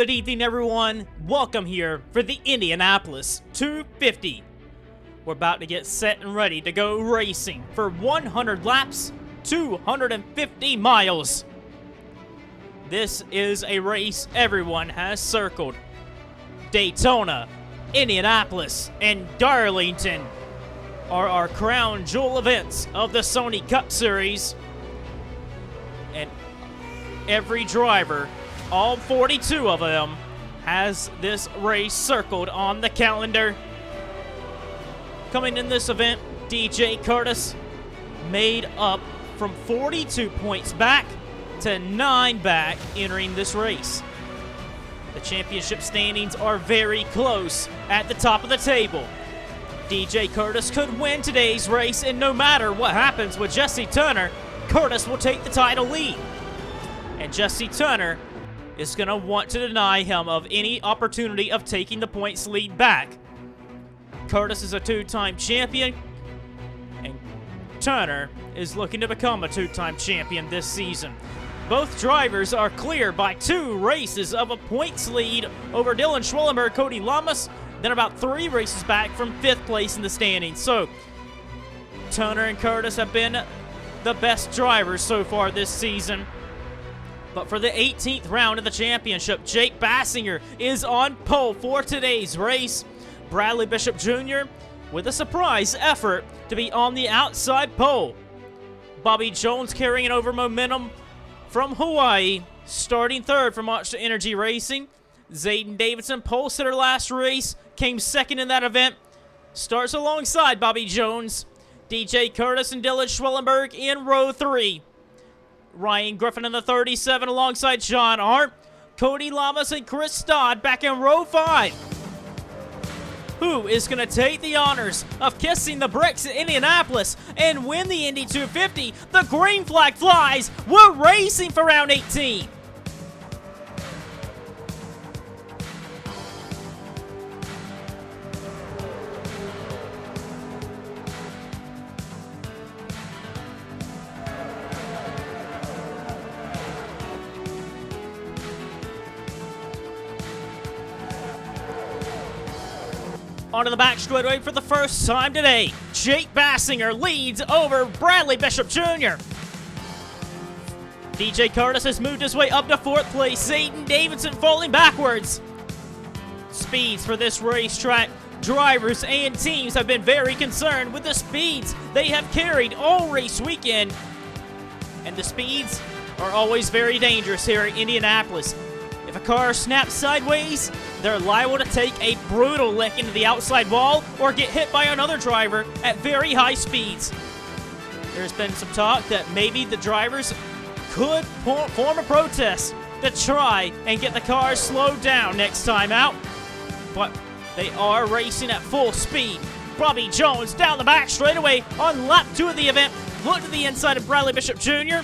Good evening, everyone. Welcome here for the Indianapolis 250. We're about to get set and ready to go racing for 100 laps, 250 miles. This is a race everyone has circled. Daytona, Indianapolis, and Darlington are our crown jewel events of the Sony Cup Series. And every driver, all 42 of them, has this race circled on the calendar. Coming in this event, DJ Kurtis made up from 42 points back to 9 back entering this race. The championship standings are very close at the top of the table. DJ Kurtis could win today's race, and no matter what happens with Jesse Turner, Kurtis will take the title lead. And Jesse Turner is going to want to deny him of any opportunity of taking the points lead back. Kurtis is a two-time champion, and Turner is looking to become a two-time champion this season. Both drivers are clear by 2 races of a points lead over Dylan Schwellenberg, Cody Lamas, then about 3 races back from 5th place in the standings. So, Turner and Kurtis have been the best drivers so far this season. But for the 18th round of the championship, Jake Bassinger is on pole for today's race. Bradley Bishop Jr. with a surprise effort to be on the outside pole. Bobby Jones carrying over momentum from Hawaii, starting 3rd for Monster Energy Racing. Zayden Davidson, pole sitter last race, came 2nd in that event. Starts alongside Bobby Jones. DJ Kurtis and Dylan Schwellenberg in row 3. Ryan Griffin in the 37 alongside John Arndt. Cody Lamas and Chris Stodd back in row 5. Who is going to take the honors of kissing the bricks in Indianapolis and win the Indy 250? The green flag flies. We're racing for round 18. Onto the back straightaway for the first time today. Jake Bassinger leads over Bradley Bishop Jr. DJ Kurtis has moved his way up to 4th place. Zayden Davidson falling backwards. Speeds for this racetrack. Drivers and teams have been very concerned with the speeds they have carried all race weekend. And the speeds are always very dangerous here at Indianapolis. If a car snaps sideways, they're liable to take a brutal lick into the outside wall or get hit by another driver at very high speeds. There's been some talk that maybe the drivers could form a protest to try and get the cars slowed down next time out, but they are racing at full speed. Bobby Jones down the back straightaway on lap 2 of the event. Looked to the inside of Bradley Bishop Jr.,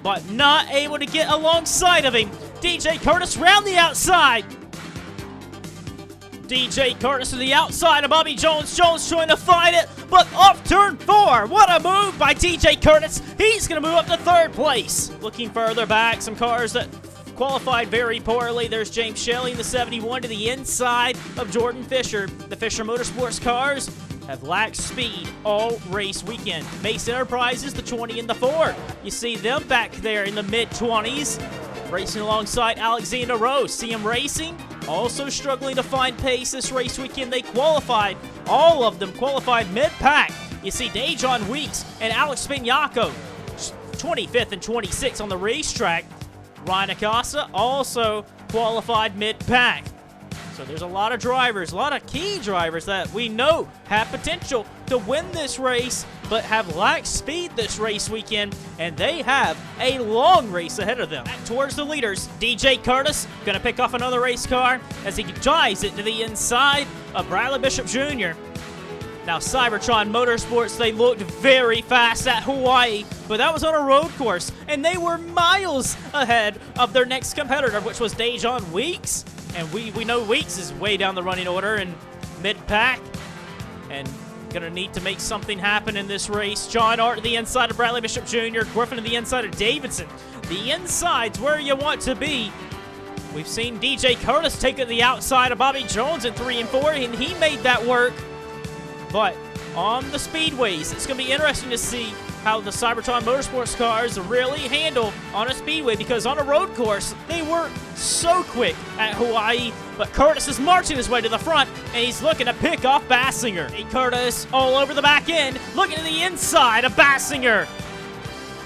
but not able to get alongside of him. DJ Kurtis round the outside. DJ Kurtis to the outside of Bobby Jones. Jones trying to fight it, but off turn 4. What a move by DJ Kurtis. He's going to move up to 3rd place. Looking further back, some cars that qualified very poorly. There's James Shelley in the 71 to the inside of Jordan Fisher. The Fisher Motorsports cars have lacked speed all race weekend. Mace Enterprises, the 20 and the 4. You see them back there in the mid-20s. Racing alongside Alexander Rose. CM Racing also struggling to find pace this race weekend. They qualified. All of them qualified mid-pack. You see Dejon Weeks and Alex Spignaco, 25th and 26th on the racetrack. Ryan Acosta also qualified mid-pack. So there's a lot of drivers, a lot of key drivers that we know have potential to win this race, but have lacked speed this race weekend, and they have a long race ahead of them. Back towards the leaders, DJ Kurtis gonna pick off another race car as he drives it to the inside of Bradley Bishop Jr. Now, Cybertron Motorsports, they looked very fast at Hawaii, but that was on a road course, and they were miles ahead of their next competitor, which was Dejon Weeks. And we know Weeks is way down the running order in mid-pack, and gonna need to make something happen in this race. John Arndt to the inside of Bradley Bishop Jr., Griffin to the inside of Davidson. The inside's where you want to be. We've seen DJ Kurtis take it the outside of Bobby Jones in 3 and 4, and he made that work. But on the speedways, it's going to be interesting to see how the Cybertron Motorsports cars really handle on a speedway, because on a road course, they were so quick at Hawaii. But Kurtis is marching his way to the front, and he's looking to pick off Bassinger. Hey, Kurtis all over the back end, looking to the inside of Bassinger.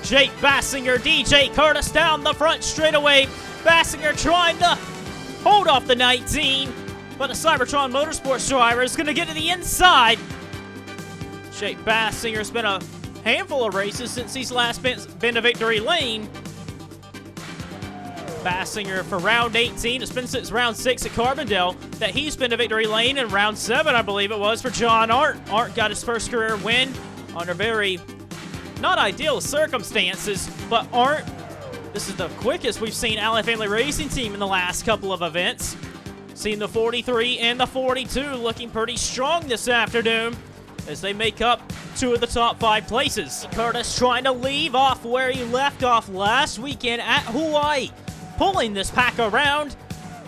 Jake Bassinger, DJ Kurtis down the front straightaway. Bassinger trying to hold off the 19, but the Cybertron Motorsports driver is going to get to the inside. Jake Bassinger's been a handful of races since he's last been to victory lane. Bassinger for round 18. It's been since round 6 at Carbondale that he's been to victory lane, and round 7, I believe it was, for John Art. Art got his first career win under very not ideal circumstances, but Art, this is the quickest we've seen Allen Family Racing Team in the last couple of events. Seen the 43 and the 42 looking pretty strong this afternoon as they make up 2 of the top 5 places. Kurtis trying to leave off where he left off last weekend at Hawaii, pulling this pack around.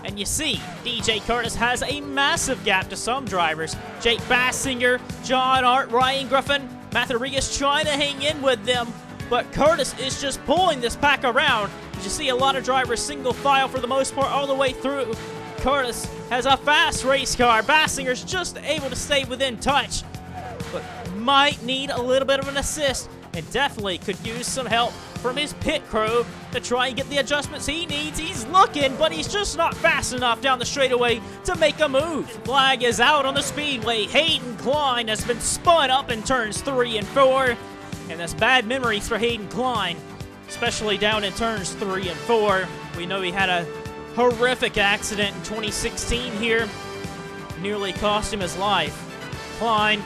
And you see, DJ Kurtis has a massive gap to some drivers. Jake Bassinger, John Art, Ryan Griffin, Matthew Rodriguez trying to hang in with them, but Kurtis is just pulling this pack around. You see a lot of drivers single file for the most part all the way through. Kurtis has a fast race car. Bassinger's just able to stay within touch, but might need a little bit of an assist and definitely could use some help from his pit crew to try and get the adjustments he needs. He's looking, but he's just not fast enough down the straightaway to make a move. Flag is out on the speedway. Hayden Klein has been spun up in turns 3 and 4, and that's bad memories for Hayden Klein, especially down in turns 3 and 4. We know he had a horrific accident in 2016 here, nearly cost him his life. Klein,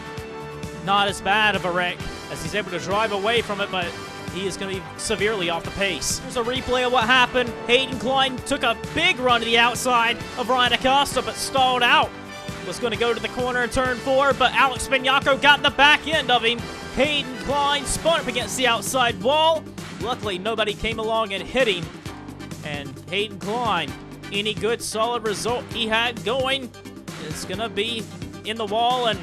not as bad of a wreck as he's able to drive away from it, but he is going to be severely off the pace. Here's a replay of what happened. Hayden Klein took a big run to the outside of Ryan Acosta, but stalled out. Was going to go to the corner in turn 4, but Alex Bignacco got in the back end of him. Hayden Klein spun up against the outside wall. Luckily, nobody came along and hit him. And Hayden Klein, any good solid result he had going, is going to be in the wall and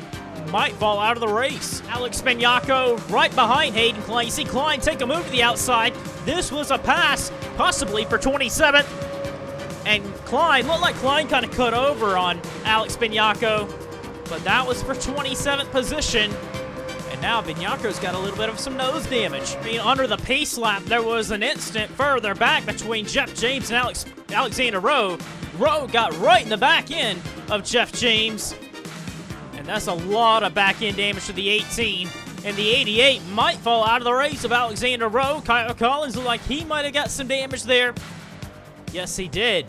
might fall out of the race. Alex Bignacco right behind Hayden Klein. You see Klein take a move to the outside. This was a pass, possibly for 27th. And Klein, looked like Klein kind of cut over on Alex Bignacco, but that was for 27th position. And now Bignacco's got a little bit of some nose damage. I mean, under the pace lap, there was an instant further back between Jeff James and Alexander Rowe. Rowe got right in the back end of Jeff James. And that's a lot of back-end damage to the 18. And the 88 might fall out of the race of Alexander Rowe. Kyle Collins looked like he might have got some damage there. Yes, he did.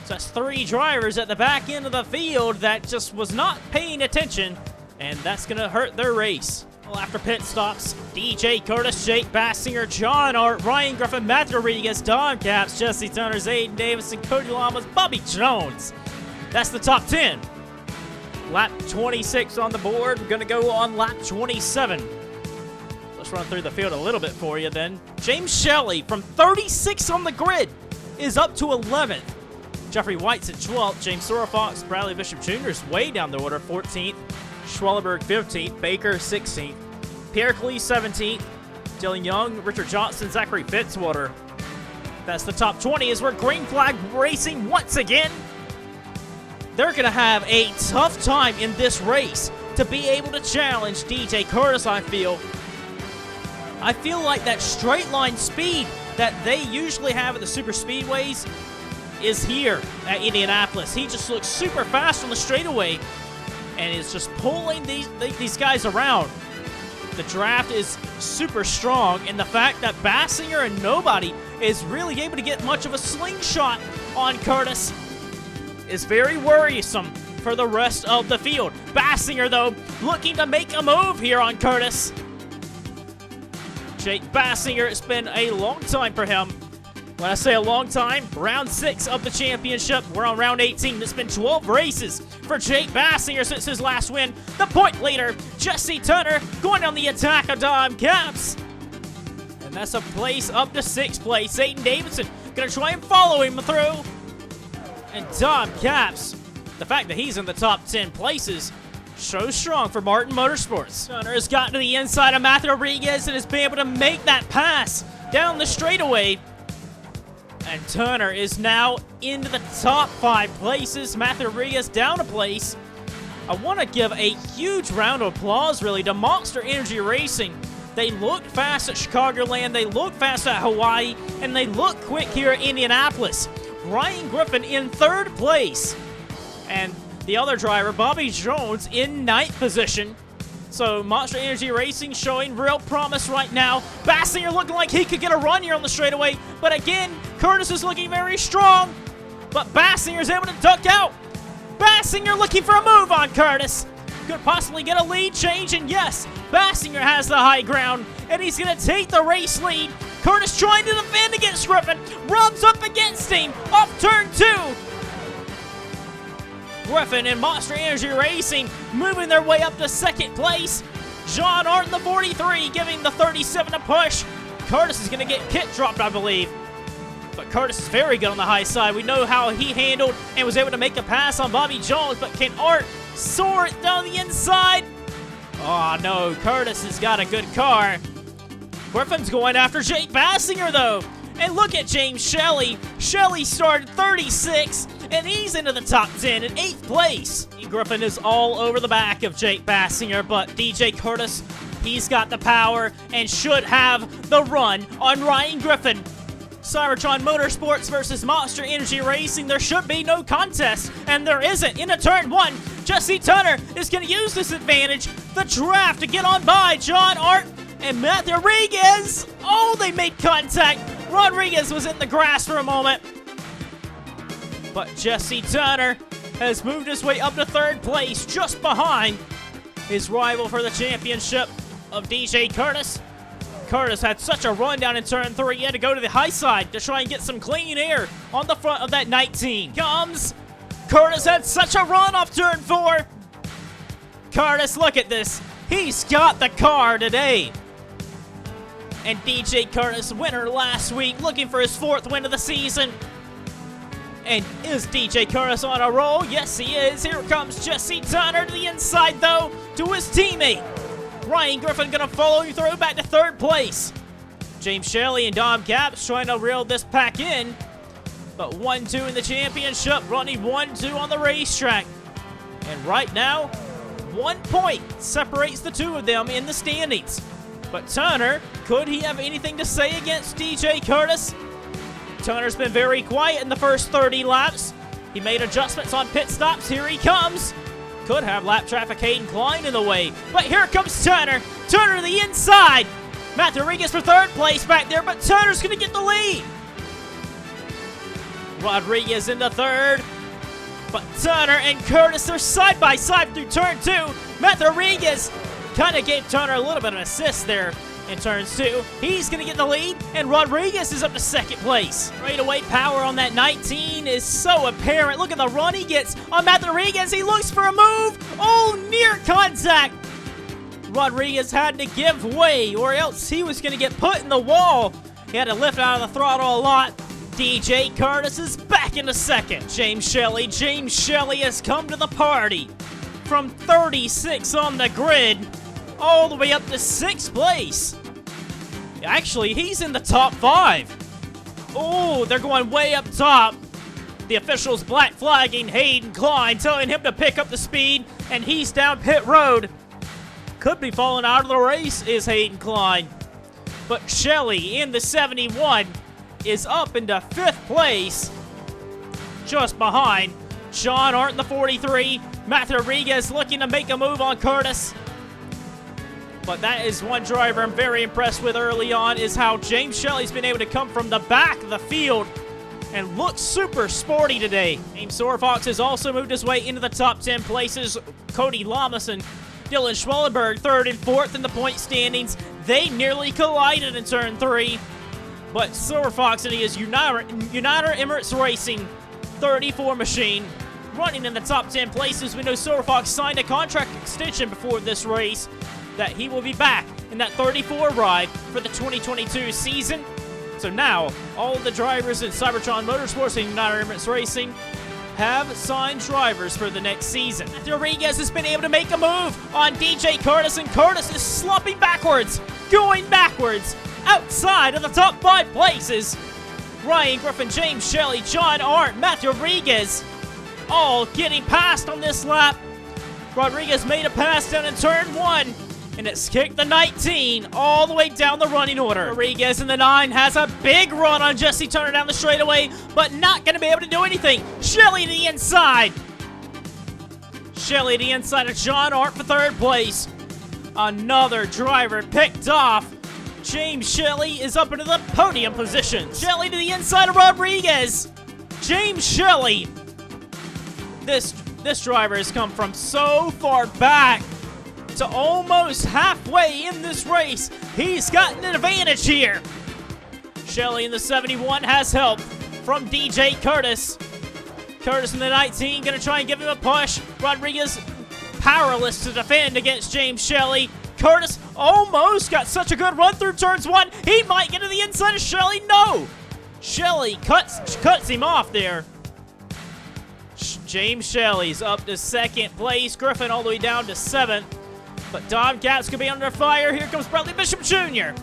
So that's 3 drivers at the back end of the field that just was not paying attention, and that's going to hurt their race. Well, after pit stops, DJ Kurtis, Jake Bassinger, John Art, Ryan Griffin, Matthew Rodriguez, Don Capps, Jesse Turner, Aiden Davidson, Cody Lamas, Bobby Jones. That's the top 10. Lap 26 on the board. We're going to go on lap 27. Let's run through the field a little bit for you then. James Shelley from 36 on the grid is up to 11th. Jeffrey White's at 12th. James Sorofox, Bradley Bishop Jr. is way down the order, 14th. Schwellenberg 15th. Baker 16th. Pierre Clee 17th. Dylan Young, Richard Johnson, Zachary Fitzwater. That's the top 20 as we're green flag racing once again. They're going to have a tough time in this race to be able to challenge DJ Kurtis, I feel. I feel like that straight line speed that they usually have at the super speedways is here at Indianapolis. He just looks super fast on the straightaway and is just pulling these guys around. The draft is super strong, and the fact that Bassinger and nobody is really able to get much of a slingshot on Kurtis is very worrisome for the rest of the field. Bassinger, though, looking to make a move here on Kurtis. Jake Bassinger, it's been a long time for him. When I say a long time, round 6 of the championship. We're on round 18. It's been 12 races for Jake Bassinger since his last win. The point leader, Jesse Turner, going on the attack of Don Capps. And that's a place up to 6th place. Aiden Davidson going to try and follow him through. And Dom Caps, the fact that he's in the top 10 places shows strong for Martin Motorsports. Turner has gotten to the inside of Matthew Rodriguez and has been able to make that pass down the straightaway. And Turner is now into the top 5 places. Matthew Rodriguez down a place. I want to give a huge round of applause, really, to Monster Energy Racing. They looked fast at Chicagoland, they looked fast at Hawaii, and they look quick here at Indianapolis. Ryan Griffin in 3rd place. And the other driver, Bobby Jones, in 9th position. So Monster Energy Racing showing real promise right now. Bassinger looking like he could get a run here on the straightaway. But again, Kurtis is looking very strong. But Bassinger is able to duck out. Bassinger looking for a move on Kurtis. Could possibly get a lead change, and yes, Bassinger has the high ground, and he's going to take the race lead. Kurtis trying to defend against Griffin, rubs up against him, off turn 2. Griffin and Monster Energy Racing moving their way up to 2nd place. John Art in the 43 giving the 37 a push. Kurtis is going to get pit dropped, I believe. But Kurtis is very good on the high side. We know how he handled and was able to make a pass on Bobby Jones, but can Art soar it down the inside? Oh no, Kurtis has got a good car. Griffin's going after Jake Bassinger though. And look at James Shelley. Shelley started 36, and he's into the top 10 in 8th place. Griffin is all over the back of Jake Bassinger, but DJ Kurtis, he's got the power and should have the run on Ryan Griffin. Cybertron Motorsports versus Monster Energy Racing. There should be no contest, and there isn't. Into turn 1, Jesse Turner is going to use this advantage, the draft, to get on by John Art and Matthew Rodriguez. Oh, they made contact. Rodriguez was in the grass for a moment. But Jesse Turner has moved his way up to 3rd place, just behind his rival for the championship of DJ Kurtis. Kurtis had such a run down in turn 3, he had to go to the high side to try and get some clean air on the front of that 19. Comes. Kurtis had such a run off turn 4. Kurtis, look at this. He's got the car today. And DJ Kurtis, winner last week, looking for his 4th win of the season. And is DJ Kurtis on a roll? Yes, he is. Here comes Jesse Turner to the inside, though, to his teammate. Ryan Griffin going to follow you through back to 3rd place. James Shelley and Dom Caps trying to reel this pack in. But 1-2 in the championship, running 1-2 on the racetrack. And right now, 1 point separates the two of them in the standings. But Turner, could he have anything to say against DJ Kurtis? Turner's been very quiet in the first 30 laps. He made adjustments on pit stops. Here he comes. Could have lap traffic Hayden Klein in the way. But here comes Turner. Turner to the inside. Matthew Rodriguez for 3rd place back there, but Turner's going to get the lead. Rodriguez into 3rd. But Turner and Kurtis are side by side through turn 2. Matthew Rodriguez kind of gave Turner a little bit of an assist there in turns 2. He's going to get the lead, and Rodriguez is up to 2nd place. Straightaway power on that 19 is so apparent. Look at the run he gets on Matthew Rodriguez. He looks for a move. Oh, near contact. Rodriguez had to give way, or else he was going to get put in the wall. He had to lift out of the throttle a lot. DJ Kurtis is back into 2nd. James Shelley has come to the party. From 36 on the grid, all the way up to 6th place. Actually, he's in the top 5. Oh, they're going way up top. The officials black flagging Hayden Klein, telling him to pick up the speed, and he's down pit road. Could be falling out of the race is Hayden Klein. But Shelley in the 71 is up into 5th place, just behind John Art in the 43. Matthew Rodriguez looking to make a move on Kurtis. But that is one driver I'm very impressed with early on, is how James Shelley's been able to come from the back of the field and look super sporty today. James Sorfox has also moved his way into the top 10 places. Cody Lamas and Dylan Schwellenberg 3rd and 4th in the point standings. They nearly collided in turn 3. But Sorfox and his United Emirates Racing 34 machine running in the top 10 places. We know Sorfox signed a contract extension before this race, that he will be back in that 34 ride for the 2022 season. So now, all the drivers in Cybertron Motorsports and United Emirates Racing have signed drivers for the next season. Rodriguez has been able to make a move on DJ Kurtis, and Kurtis is slumping backwards, going backwards, outside of the top 5 places. Ryan Griffin, James Shelley, John Arndt, Matthew Rodriguez, all getting passed on this lap. Rodriguez made a pass down in turn 1, and it's kicked the 19 all the way down the running order. Rodriguez in the 9 has a big run on Jesse Turner down the straightaway, but not going to be able to do anything. Shelley to the inside. Shelley to the inside of John Arndt for 3rd place. Another driver picked off. James Shelley is up into the podium position. Shelley to the inside of Rodriguez. James Shelley. This driver has come from so far back to almost halfway in this race. He's gotten an advantage here. Shelley in the 71 has help from DJ Kurtis. Kurtis in the 19 going to try and give him a push. Rodriguez powerless to defend against James Shelley. Kurtis almost got such a good run through turns 1. He might get to the inside of Shelley. No! Shelley cuts him off there. James Shelley's up to 2nd place. Griffin all the way down to 7th. But Dom Capps could be under fire. Here comes Bradley Bishop Jr.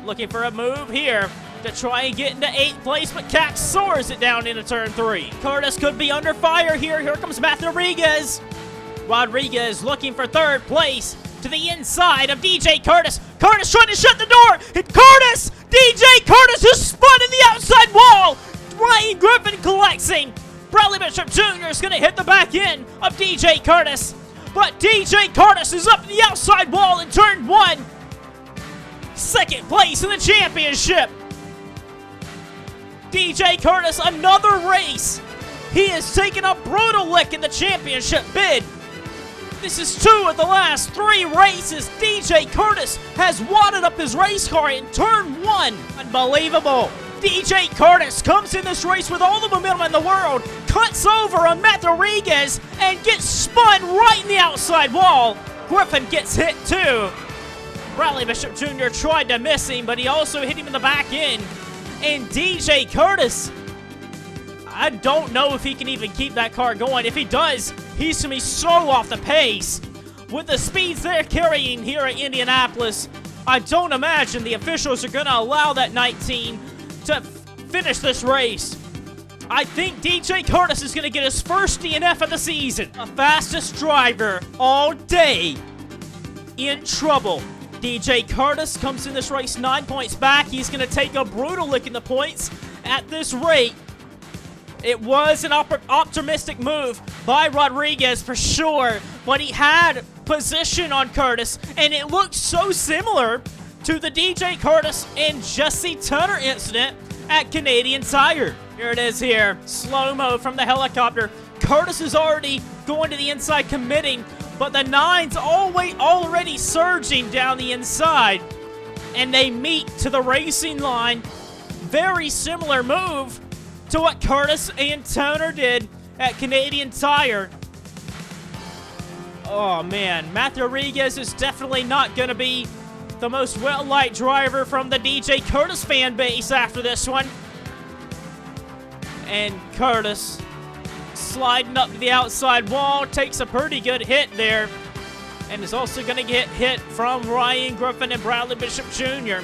Looking for a move here to try and get into 8th place, but Capps soars it down into turn 3. Kurtis could be under fire here. Here comes Matthew Rodriguez. Rodriguez looking for 3rd place to the inside of DJ Kurtis. Kurtis trying to shut the door. And Kurtis! DJ Kurtis is spun in the outside wall. Ryan Griffin collecting. Bradley Bishop Jr. is going to hit the back end of DJ Kurtis. But DJ Kurtis is up the outside wall in turn 1. 2nd place in the championship. DJ Kurtis, another race. He has taken a brutal lick in the championship bid. This is 2 of the last 3 races. DJ Kurtis has wadded up his race car in turn 1. Unbelievable. DJ Kurtis comes in this race with all the momentum in the world, cuts over on Matt Rodriguez, and gets spun right in the outside wall. Griffin gets hit too. Bradley Bishop Jr. tried to miss him, but he also hit him in the back end. And DJ Kurtis, I don't know if he can even keep that car going. If he does, he's going to be so off the pace. With the speeds they're carrying here at Indianapolis, I don't imagine the officials are going to allow that 19 to finish this race. I think DJ Kurtis is going to get his first DNF of the season. The fastest driver all day in trouble. DJ Kurtis comes in this race 9 points back. He's going to take a brutal lick in the points at this rate. It was an optimistic move by Rodriguez for sure, but he had position on Kurtis, and it looked so similar to the DJ Kurtis and Jesse Turner incident at Canadian Tire. Here it is here, slow-mo from the helicopter. Kurtis is already going to the inside committing, but the 9's already surging down the inside, and they meet to the racing line. Very similar move to what Kurtis and Turner did at Canadian Tire. Oh man, Matthew Rodriguez is definitely not going to be the most well-liked driver from the DJ Kurtis fan base after this one. And Kurtis sliding up to the outside wall, takes a pretty good hit there, and is also going to get hit from Ryan Griffin and Bradley Bishop Jr.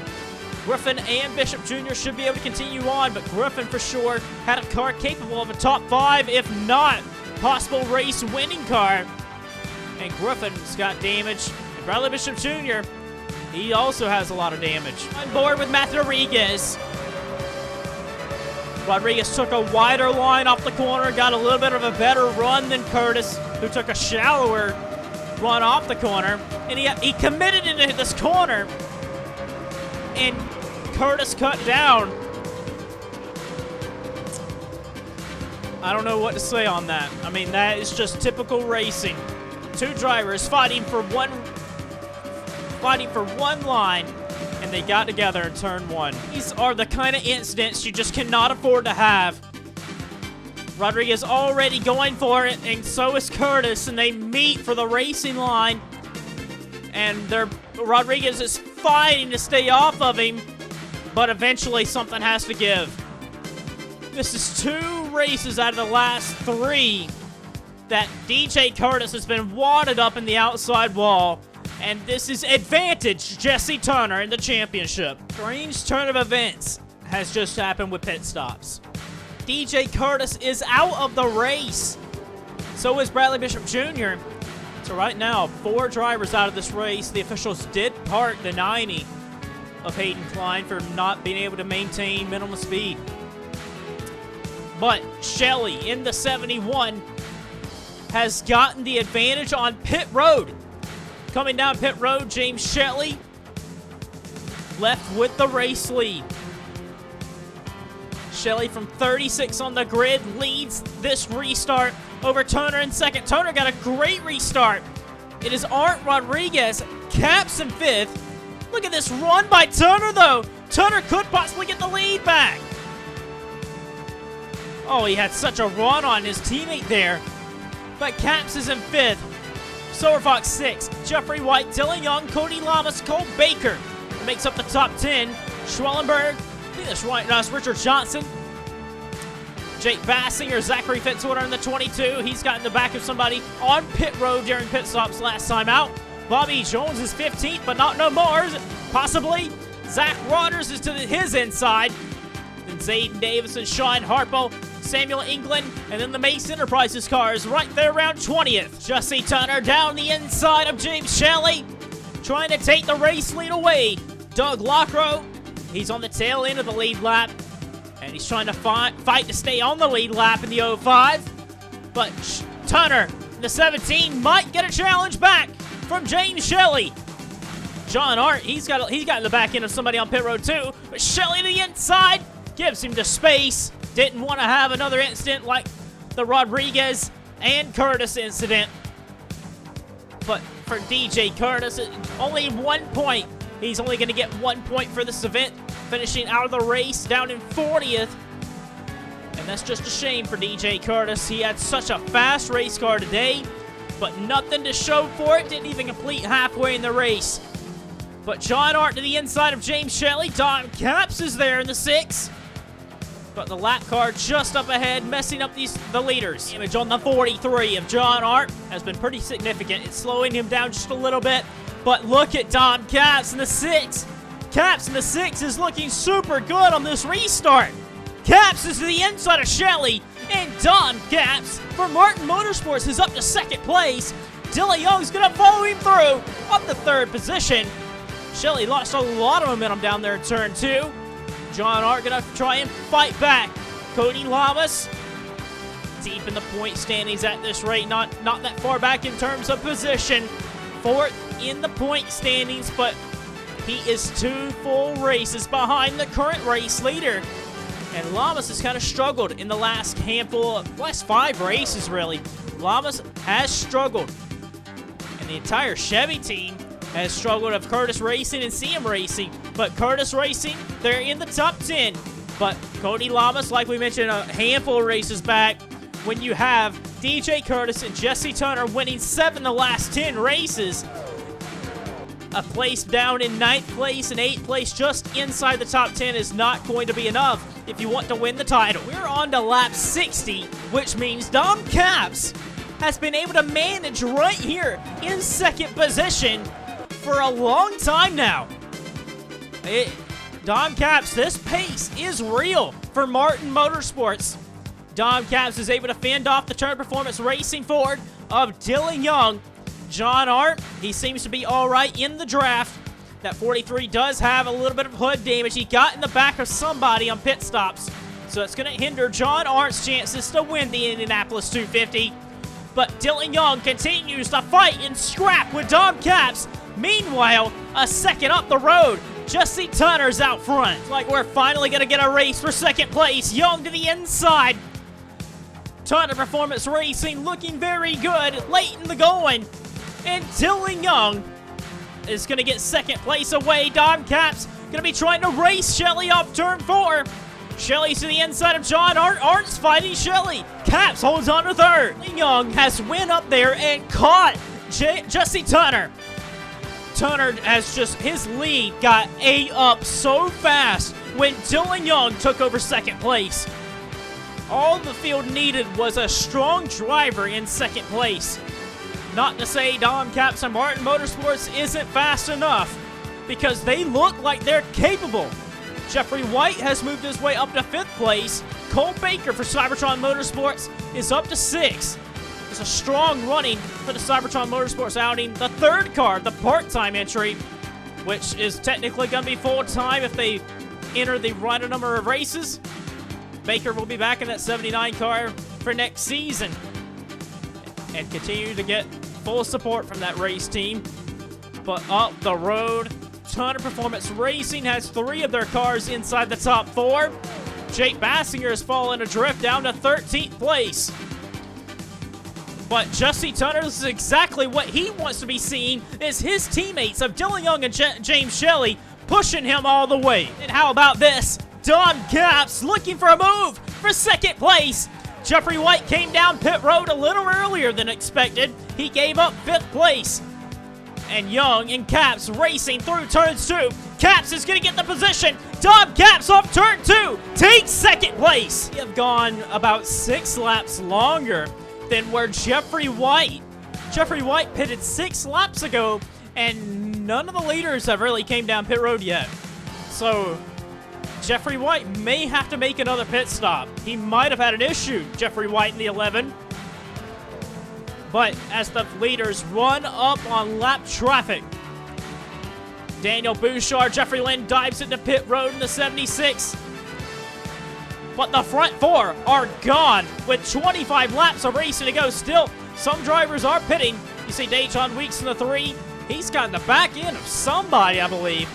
Griffin and Bishop Jr. should be able to continue on, but Griffin for sure had a car capable of a top 5, if not possible race-winning car. And Griffin's got damage. And Bradley Bishop Jr., he also has a lot of damage. On board with Matthew Rodriguez. Rodriguez took a wider line off the corner, got a little bit of a better run than Kurtis, who took a shallower run off the corner. And he committed into this corner, and Kurtis cut down. I don't know what to say on that. I mean, that is just typical racing. 2 drivers fighting for one line, and they got together in turn 1. These are the kind of incidents you just cannot afford to have. Rodriguez already going for it, and so is Kurtis, and they meet for the racing line. And Rodriguez is fighting to stay off of him, but eventually something has to give. This is 2 races out of the last 3 that DJ Kurtis has been wadded up in the outside wall. And this is advantage Jesse Turner in the championship. Strange turn of events has just happened with pit stops. DJ Kurtis is out of the race. So is Bradley Bishop Jr. So right now, 4 drivers out of this race. The officials did park the 90 of Hayden Klein for not being able to maintain minimum speed. But Shelley in the 71 has gotten the advantage on pit road. Coming down pit road, James Shelley left with the race lead. Shelley from 36 on the grid leads this restart over Turner in second. Turner got a great restart. It is Arndt Rodriguez, caps in 5th. Look at this run by Turner, though. Turner could possibly get the lead back. Oh, he had such a run on his teammate there. But Caps is in 5th. Silverfox 6th. Jeffrey White, Dylan Young, Cody Lamas, Cole Baker makes up the top 10. Schwellenberg, I think that's right, Richard Johnson. Jake Bassinger, Zachary Fitzwater in the 22. He's got in the back of somebody on pit road during pit stops last time out. Bobby Jones is 15th, but not no more. Possibly. Zach Rodgers is to his inside. Then Zayden Davis and Sean Harpo, Samuel England, and then the Mace Enterprises cars right there around 20th. Jesse Turner down the inside of James Shelley, trying to take the race lead away. Doug Lockrow, he's on the tail end of the lead lap, and he's trying to fight to stay on the lead lap in the 05. But Turner, the 17, might get a challenge back from James Shelley. John Hart, he's got in the back end of somebody on pit road too, but Shelley to the inside gives him the space. Didn't want to have another incident like the Rodriguez and Kurtis incident. But for DJ Kurtis, only 1 point. He's only going to get 1 point for this event, finishing out of the race down in 40th. And that's just a shame for DJ Kurtis. He had such a fast race car today, but nothing to show for it. Didn't even complete halfway in the race. But John Hart to the inside of James Shelley. Don Caps is there in the 6. But the lap car just up ahead, messing up the leaders. Damage on the 43 of John Hart has been pretty significant. It's slowing him down just a little bit. But look at Dom Caps in the 6. Caps in the 6 is looking super good on this restart. Caps is to the inside of Shelley. And Dom Caps for Martin Motorsports is up to 2nd place. Dylan Young's going to follow him through up to 3rd position. Shelley lost a lot of momentum down there in turn 2. John Hart gonna try and fight back. Cody Lamas, deep in the point standings at this rate, not that far back in terms of position. 4th in the point standings, but he is 2 full races behind the current race leader. And Lamas has kind of struggled in the last 5 races, really. Lamas has struggled. And the entire Chevy team has struggled of Kurtis Racing and CM Racing. But Kurtis Racing, they're in the top 10. But Cody Lamas, like we mentioned a handful of races back, when you have DJ Kurtis and Jesse Turner winning 7 of the last 10 races, a place down in 9th place and 8th place just inside the top 10 is not going to be enough if you want to win the title. We're on to lap 60, which means Dom Caps has been able to manage right here in 2nd position for a long time now. Dom Caps, this pace is real for Martin Motorsports. Dom Caps is able to fend off the Turner Performance Racing Ford of Dylan Young. John Hart, he seems to be all right in the draft. That 43 does have a little bit of hood damage. He got in the back of somebody on pit stops, so it's going to hinder John Hart's chances to win the Indianapolis 250. But Dylan Young continues to fight and scrap with Dom Caps. Meanwhile, a 2nd up the road, Jesse Turner's out front. It's like we're finally going to get a race for 2nd place. Young to the inside. Turner Performance Racing looking very good late in the going. And Dylan Young is going to get 2nd place away. Dom Caps going to be trying to race Shelley off turn 4. Shelley's to the inside of John Hart. Art's fighting Shelley. Caps holds on to 3rd. Young has went up there and caught Jesse Turner. Turner has just, his lead got ate up so fast when Dylan Young took over 2nd place. All the field needed was a strong driver in second place. Not to say Dom Caps and Martin Motorsports isn't fast enough, because they look like they're capable. Jeffrey White has moved his way up to 5th place. Cole Baker for Cybertron Motorsports is up to 6th. It's a strong running for the Cybertron Motorsports outing. The third car, the part-time entry, which is technically going to be full-time if they enter the right number of races. Baker will be back in that 79 car for next season and continue to get full support from that race team. But up the road, Tunner Performance Racing has 3 of their cars inside the top 4. Jake Bassinger has fallen adrift down to 13th place. But Jesse Tunner, this is exactly what he wants to be seeing, is his teammates of Dylan Young and James Shelley pushing him all the way. And how about this? Dom Caps looking for a move for 2nd place. Jeffrey White came down pit road a little earlier than expected. He gave up 5th place. And Young and Caps racing through turns 2. Caps is going to get the position. Dom Caps off turn 2. Takes 2nd place. We have gone about 6 laps longer than where Jeffrey White pitted 6 laps ago, and none of the leaders have really came down pit road yet. So Jeffrey White may have to make another pit stop. He might have had an issue, Jeffrey White in the 11. But as the leaders run up on lap traffic, Daniel Bouchard, Jeffrey Lynn dives into pit road in the 76. But the front 4 are gone with 25 laps of racing to go. Still, some drivers are pitting. You see Dejon Weeks in the 3. He's got the back end of somebody, I believe.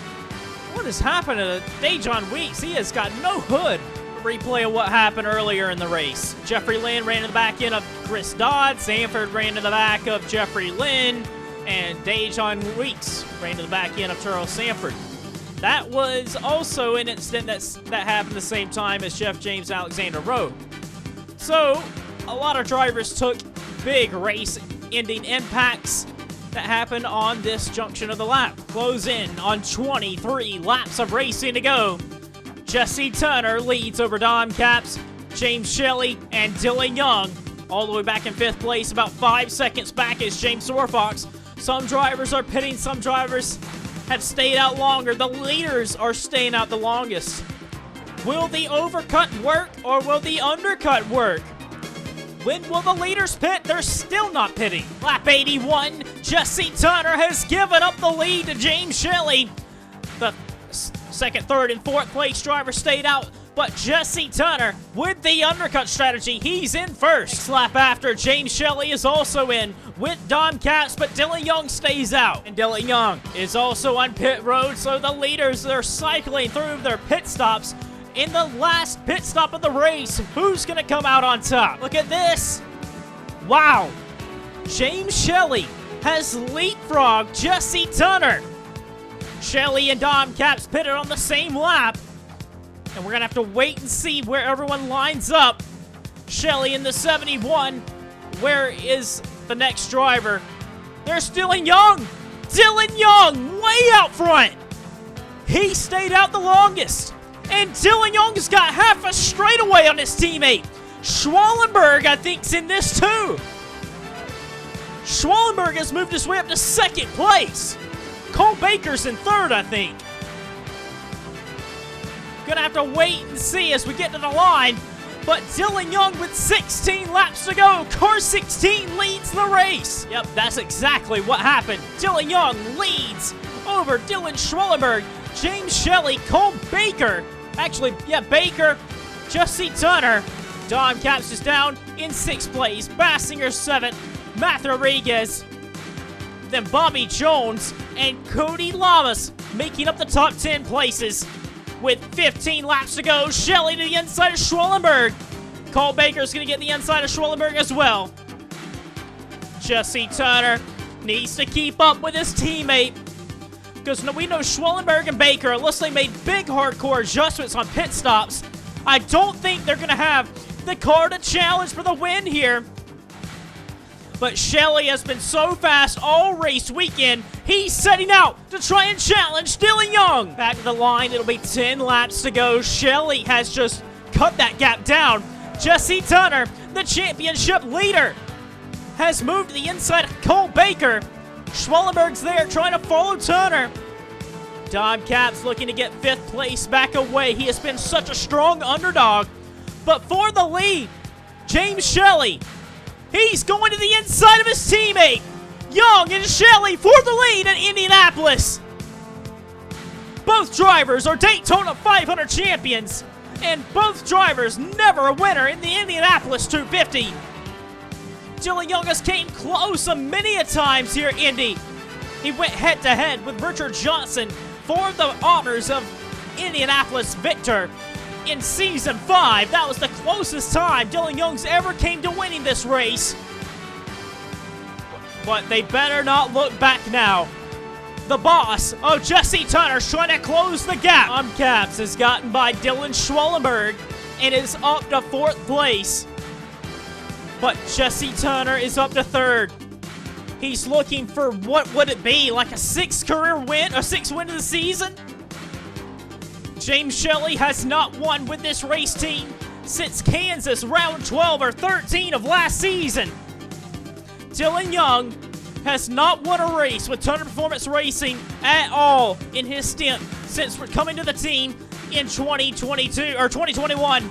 What has happened to Dejon Weeks? He has got no hood. Replay of what happened earlier in the race. Jeffrey Lynn ran in the back end of Chris Dodd. Sanford ran in the back of Jeffrey Lynn. And Dejon Weeks ran in the back end of Charles Sanford. That was also an incident that happened the same time as Jeff James Alexander Rowe. So, a lot of drivers took big race-ending impacts that happened on this junction of the lap. Close in on 23 laps of racing to go. Jesse Tunner leads over Dom Caps, James Shelley, and Dylan Young. All the way back in 5th place, about 5 seconds back is James Sorfox. Some drivers are pitting, some drivers have stayed out longer. The leaders are staying out the longest. Will the overcut work, or will the undercut work? When will the leaders pit? They're still not pitting. Lap 81, Jesse Tunner has given up the lead to James Shelley. The 2nd, 3rd, and 4th place driver stayed out, but Jesse Tunner, with the undercut strategy, he's in first. Next lap after, James Shelley is also in with Dom Caps, but Dylan Young stays out. And Dylan Young is also on pit road, so the leaders, they're cycling through their pit stops. In the last pit stop of the race, who's going to come out on top? Look at this. Wow. James Shelley has leapfrogged Jesse Tunner. Shelley and Dom Caps pitted on the same lap. And we're going to have to wait and see where everyone lines up. Shelley in the 71. Where is the next driver? There's Dylan Young. Dylan Young way out front. He stayed out the longest. And Dylan Young's got half a straightaway on his teammate. Schwallenberg, I think, is in this too. Schwallenberg has moved his way up to 2nd place. Cole Baker's in 3rd, I think. Gonna have to wait and see as we get to the line. But Dylan Young with 16 laps to go. Car 16 leads the race. Yep, that's exactly what happened. Dylan Young leads over Dylan Schwallenberg, James Shelley, Cole Baker. Actually, yeah, Baker, Jesse Tunner. Dom Caps is down in 6th place. Bassinger 7th. Matt Rodriguez. Then Bobby Jones and Cody Lamas making up the top 10 places. With 15 laps to go, Shelley to the inside of Schwallenberg. Cole Baker's going to get the inside of Schwallenberg as well. Jesse Tunner needs to keep up with his teammate. Because we know Schwallenberg and Baker, unless they made big hardcore adjustments on pit stops, I don't think they're going to have the car to challenge for the win here. But Shelley has been so fast all race weekend, he's setting out to try and challenge Dylan Young. Back to the line, it'll be 10 laps to go. Shelley has just cut that gap down. Jesse Turner, the championship leader, has moved to the inside of Cole Baker. Schwellenberg's there trying to follow Turner. Don Capps looking to get 5th place back away. He has been such a strong underdog. But for the lead, James Shelley, he's going to the inside of his teammate. Young and Shelley for the lead in Indianapolis. Both drivers are Daytona 500 champions, and both drivers never a winner in the Indianapolis 250. Dylan Young has came close many a times here at Indy. He went head-to-head with Richard Johnson for the honors of Indianapolis victor in Season 5. That was the closest time Dylan Young's ever came to winning this race. But they better not look back now. The boss of Jesse Turner trying to close the gap. Tom Capps has gotten by Dylan Schwellenberg and is up to 4th place. But Jesse Turner is up to 3rd. He's looking for, what would it be, like a 6th career win, or 6th win of the season? James Shelley has not won with this race team since Kansas round 12 or 13 of last season. Dylan Young has not won a race with Turner Performance Racing at all in his stint since coming to the team in 2022 or 2021.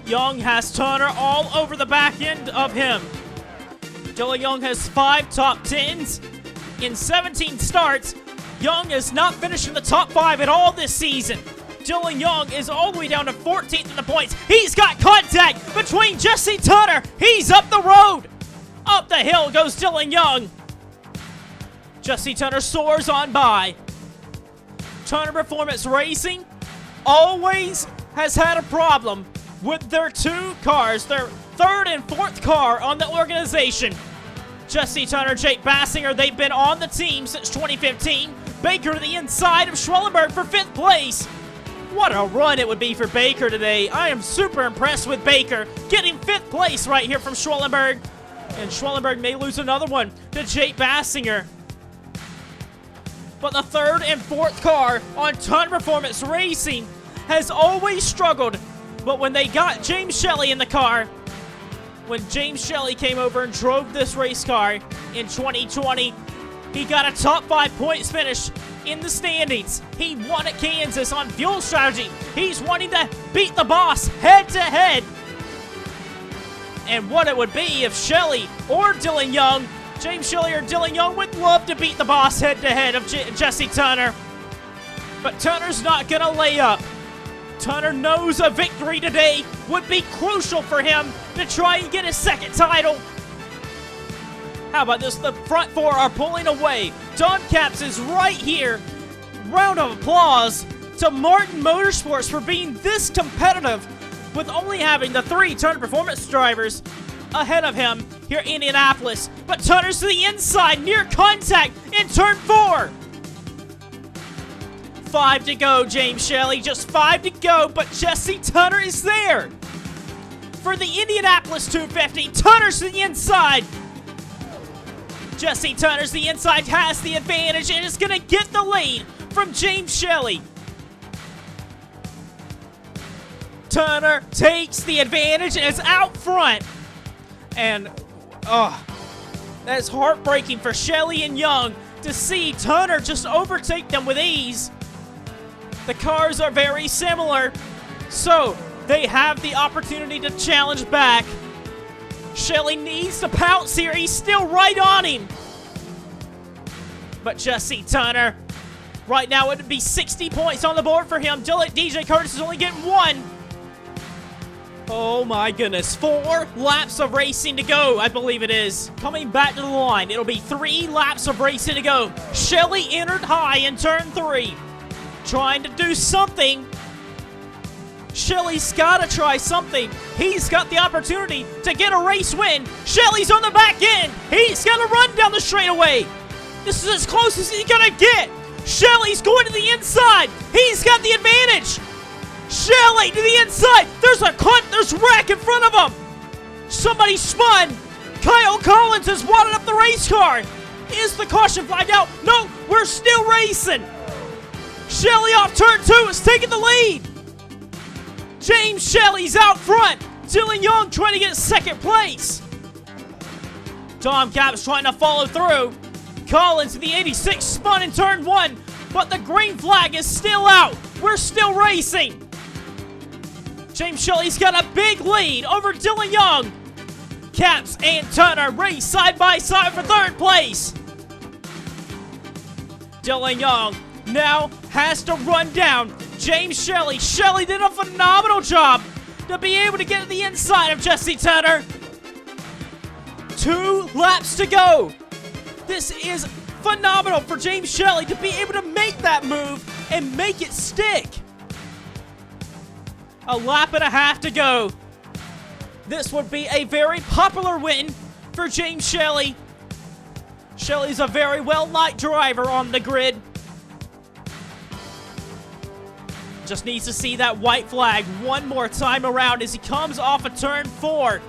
Young has Turner all over the back end of him. Dylan Young has 5 top 10s in 17 starts. Young is not finishing the top 5 at all this season. Dylan Young is all the way down to 14th in the points. He's got contact between Jesse Turner. He's up the road. Up the hill goes Dylan Young. Jesse Turner soars on by. Turner Performance Racing always has had a problem with their 2 cars, their 3rd and 4th car on the organization. Jesse Turner, Jake Bassinger, they've been on the team since 2015. Baker to the inside of Schwellenberg for 5th place. What a run it would be for Baker today. I am super impressed with Baker getting 5th place right here from Schwellenberg. And Schwellenberg may lose another one to Jake Bassinger. But the 3rd and 4th car on Turner Performance Racing has always struggled. But when they got James Shelley in the car, when James Shelley came over and drove this race car in 2020, he got a top 5 points finish in the standings. He won at Kansas on fuel strategy. He's wanting to beat the boss head-to-head. And what it would be if Shelley or Dylan Young, James Shelley or Dylan Young, would love to beat the boss head-to-head of Jesse Turner. But Turner's not going to lay up. Turner knows a victory today would be crucial for him to try and get his 2nd title. How about this? The front 4 are pulling away. Don Capps is right here. Round of applause to Martin Motorsports for being this competitive with only having the 3 Turner Performance drivers ahead of him here in Indianapolis. But Turner's to the inside, near contact in turn 4. 5 to go, James Shelley. Just 5 to go, but Jesse Turner is there. For the Indianapolis 250, Turner's to the inside. Jesse Turner's the inside, has the advantage, and is going to get the lead from James Shelley. Turner takes the advantage and is out front. And, that's heartbreaking for Shelley and Young to see Turner just overtake them with ease. The cars are very similar, so they have the opportunity to challenge back. Shelley needs to pounce here. He's still right on him. But Jesse Turner, right now it would be 60 points on the board for him. DJ Kurtis is only getting 1. Oh my goodness, 4 laps of racing to go, I believe it is. Coming back to the line, it'll be 3 laps of racing to go. Shelley entered high in turn 3, trying to do something. Shelley's got to try something. He's got the opportunity to get a race win. Shelley's on the back end. He's got to run down the straightaway. This is as close as he's going to get. Shelley's going to the inside. He's got the advantage. Shelley to the inside. There's wreck in front of him. Somebody spun. Kyle Collins has wadded up the race car. Is the caution flag out? No, we're still racing. Shelley off turn 2 is taking the lead. James Shelley's out front. Dylan Young trying to get second place. Tom Capps trying to follow through. Collins in the 86 spun in turn 1, but the green flag is still out. We're still racing. James Shelley's got a big lead over Dylan Young. Capps and Turner race side by side for third place. Dylan Young now has to run down James Shelley. Shelley did a phenomenal job to be able to get to the inside of Jesse Turner. 2 laps to go. This is phenomenal for James Shelley to be able to make that move and make it stick. A lap and a half to go. This would be a very popular win for James Shelley. Shelley's a very well-liked driver on the grid. Just needs to see that white flag one more time around as he comes off of turn 4.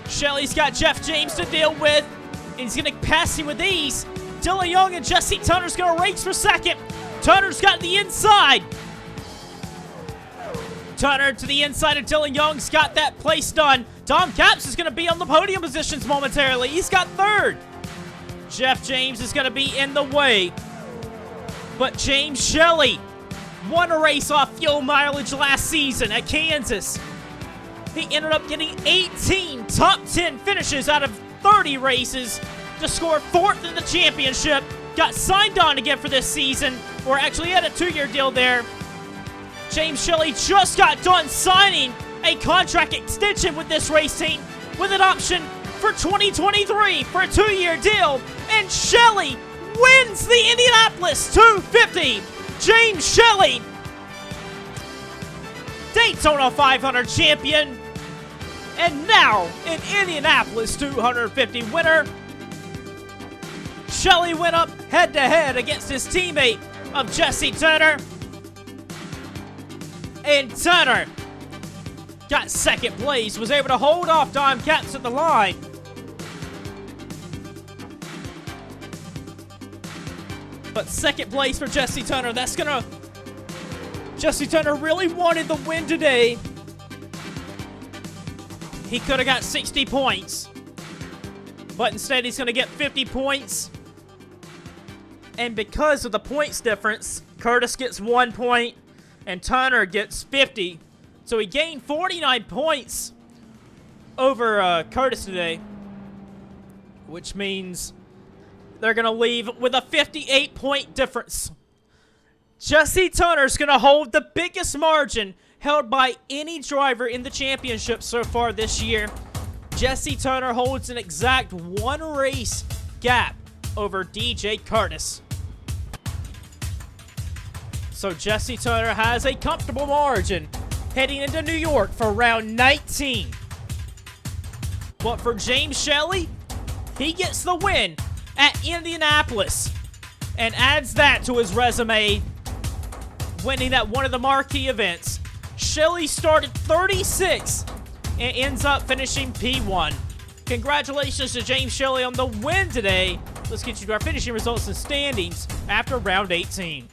Shelley's got Jeff James to deal with, and he's going to pass him with ease. Dylan Young and Jesse Turner's going to race for second. Turner's got the inside. Turner to the inside of Dylan Young's got that place done. Tom Capps is going to be on the podium positions momentarily. He's got third. Jeff James is going to be in the way. But James Shelley won a race off fuel mileage last season at Kansas. He ended up getting 18 top 10 finishes out of 30 races to score 4th in the championship. Got signed on again for this season, or actually had a 2-year deal there. James Shelley just got done signing a contract extension with this race team with an option for 2023 for a 2-year deal. And Shelley wins the Indianapolis 250. James Shelley, Daytona 500 champion, and now an Indianapolis 250 winner. Shelley went up head-to-head against his teammate of Jesse Turner. And Turner got second place, was able to hold off Tom Capps at the line. But second place for Jesse Turner, that's gonna... Jesse Turner really wanted the win today. He could have got 60 points. But instead he's gonna get 50 points. And because of the points difference, Kurtis gets 1 point and Turner gets 50. So he gained 49 points over Kurtis today, which means they're going to leave with a 58-point difference. Jesse Turner's going to hold the biggest margin held by any driver in the championship so far this year. Jesse Turner holds an exact 1 race gap over DJ Kurtis. So Jesse Turner has a comfortable margin heading into New York for round 19. But for James Shelley, he gets the win at Indianapolis and adds that to his resume, winning at one of the marquee events. Shelley started 36th and ends up finishing P1. Congratulations to James Shelley on the win today. Let's get you to our finishing results and standings after round 18.